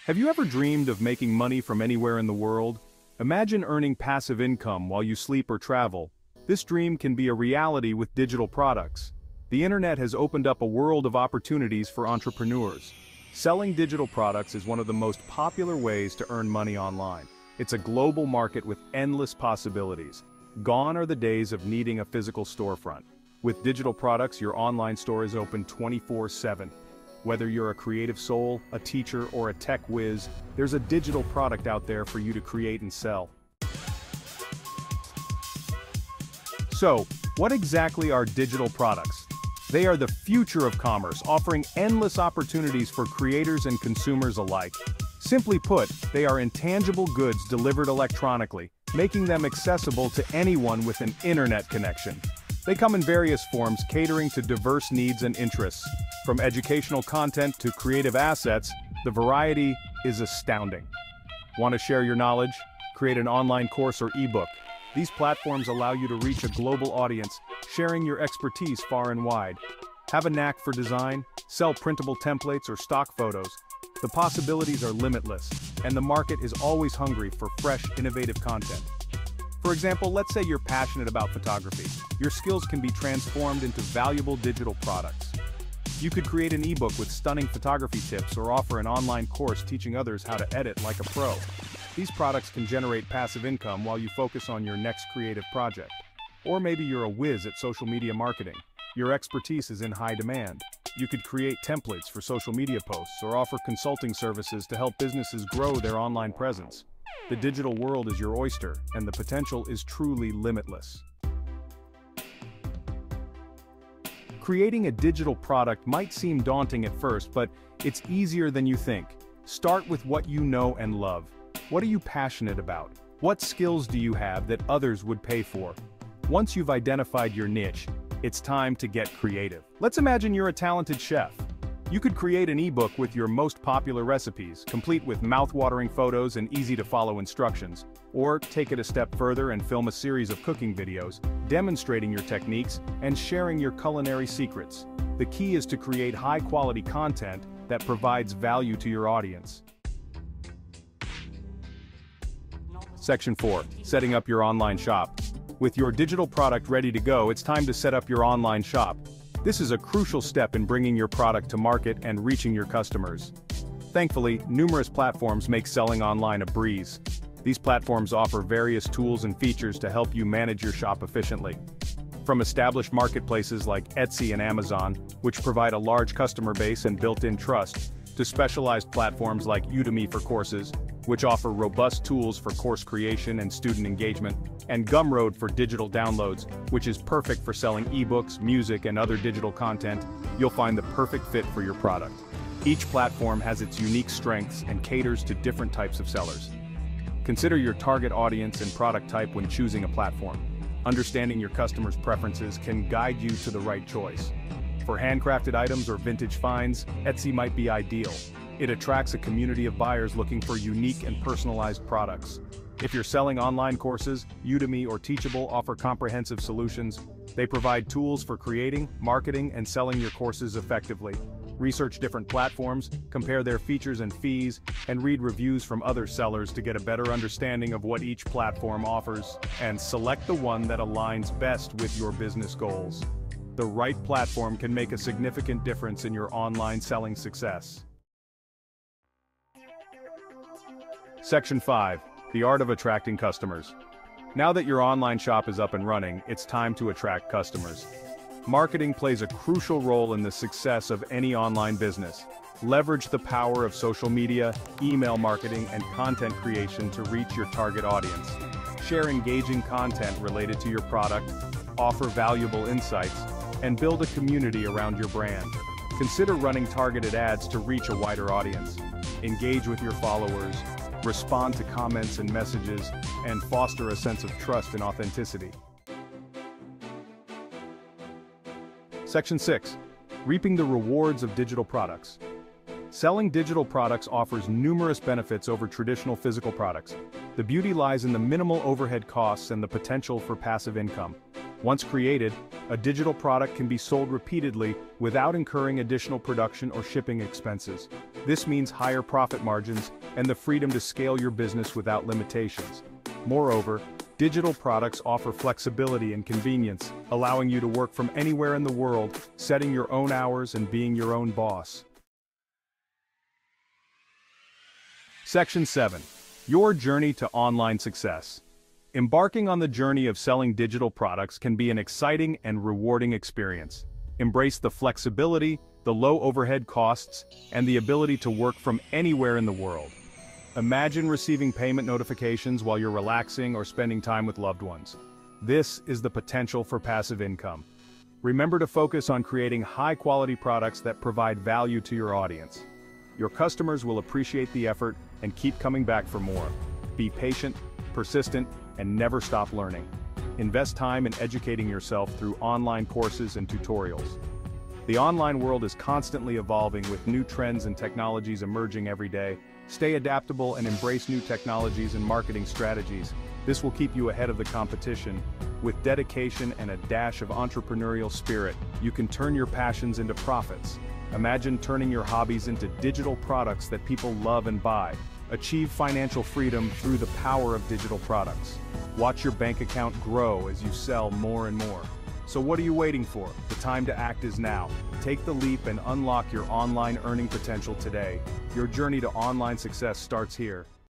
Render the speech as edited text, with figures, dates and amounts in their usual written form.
Have you ever dreamed of making money from anywhere in the world? Imagine earning passive income while you sleep or travel. This dream can be a reality with digital products. The internet has opened up a world of opportunities for entrepreneurs. Selling digital products is one of the most popular ways to earn money online. It's a global market with endless possibilities. Gone are the days of needing a physical storefront. With digital products, your online store is open 24/7. Whether you're a creative soul, a teacher, or a tech whiz, there's a digital product out there for you to create and sell. So, what exactly are digital products? They are the future of commerce, offering endless opportunities for creators and consumers alike. Simply put, they are intangible goods delivered electronically, making them accessible to anyone with an internet connection. They come in various forms, catering to diverse needs and interests. From educational content to creative assets, the variety is astounding. Want to share your knowledge? Create an online course or ebook. These platforms allow you to reach a global audience, sharing your expertise far and wide. Have a knack for design? Sell printable templates or stock photos. The possibilities are limitless, and the market is always hungry for fresh, innovative content. For example, let's say you're passionate about photography. Your skills can be transformed into valuable digital products. You could create an ebook with stunning photography tips or offer an online course teaching others how to edit like a pro. These products can generate passive income while you focus on your next creative project. Or maybe you're a whiz at social media marketing. Your expertise is in high demand. You could create templates for social media posts or offer consulting services to help businesses grow their online presence. The digital world is your oyster, and the potential is truly limitless. Creating a digital product might seem daunting at first, but it's easier than you think. Start with what you know and love. What are you passionate about? What skills do you have that others would pay for? Once you've identified your niche, it's time to get creative. Let's imagine you're a talented chef. You could create an ebook with your most popular recipes, complete with mouth-watering photos and easy-to-follow instructions. Or take it a step further and film a series of cooking videos, demonstrating your techniques and sharing your culinary secrets. The key is to create high-quality content that provides value to your audience. Section 4. Setting up your online shop. With your digital product ready to go, it's time to set up your online shop. This is a crucial step in bringing your product to market and reaching your customers. Thankfully, numerous platforms make selling online a breeze. These platforms offer various tools and features to help you manage your shop efficiently. From established marketplaces like Etsy and Amazon, which provide a large customer base and built-in trust, to specialized platforms like Udemy for courses, which offer robust tools for course creation and student engagement, and Gumroad for digital downloads, which is perfect for selling ebooks, music, and other digital content. You'll find the perfect fit for your product. Each platform has its unique strengths and caters to different types of sellers. Consider your target audience and product type when choosing a platform. Understanding your customers' preferences can guide you to the right choice. For handcrafted items or vintage finds, Etsy might be ideal. It attracts a community of buyers looking for unique and personalized products. If you're selling online courses, Udemy or Teachable offer comprehensive solutions. They provide tools for creating, marketing, and selling your courses effectively. Research different platforms, compare their features and fees, and read reviews from other sellers to get a better understanding of what each platform offers, and select the one that aligns best with your business goals. The right platform can make a significant difference in your online selling success. Section 5. The art of attracting customers. Now that your online shop is up and running, it's time to attract customers. Marketing plays a crucial role in the success of any online business. Leverage the power of social media, email marketing, and content creation to reach your target audience. Share engaging content related to your product, offer valuable insights, and build a community around your brand. Consider running targeted ads to reach a wider audience. Engage with your followers, respond to comments and messages, and foster a sense of trust and authenticity. Section 6. Reaping the rewards of digital products. Selling digital products offers numerous benefits over traditional physical products. The beauty lies in the minimal overhead costs and the potential for passive income. Once created, a digital product can be sold repeatedly without incurring additional production or shipping expenses. This means higher profit margins and the freedom to scale your business without limitations. Moreover, digital products offer flexibility and convenience, allowing you to work from anywhere in the world, setting your own hours and being your own boss. Section 7. Your journey to online success. Embarking on the journey of selling digital products can be an exciting and rewarding experience. Embrace the flexibility, the low overhead costs, and the ability to work from anywhere in the world. Imagine receiving payment notifications while you're relaxing or spending time with loved ones. This is the potential for passive income. Remember to focus on creating high-quality products that provide value to your audience. Your customers will appreciate the effort and keep coming back for more. Be patient, persistent, and never stop learning. Invest time in educating yourself through online courses and tutorials. The online world is constantly evolving with new trends and technologies emerging every day. Stay adaptable and embrace new technologies and marketing strategies. This will keep you ahead of the competition. With dedication and a dash of entrepreneurial spirit, you can turn your passions into profits. Imagine turning your hobbies into digital products that people love and buy. Achieve financial freedom through the power of digital products. Watch your bank account grow as you sell more and more. So what are you waiting for? The time to act is now. Take the leap and unlock your online earning potential today. Your journey to online success starts here.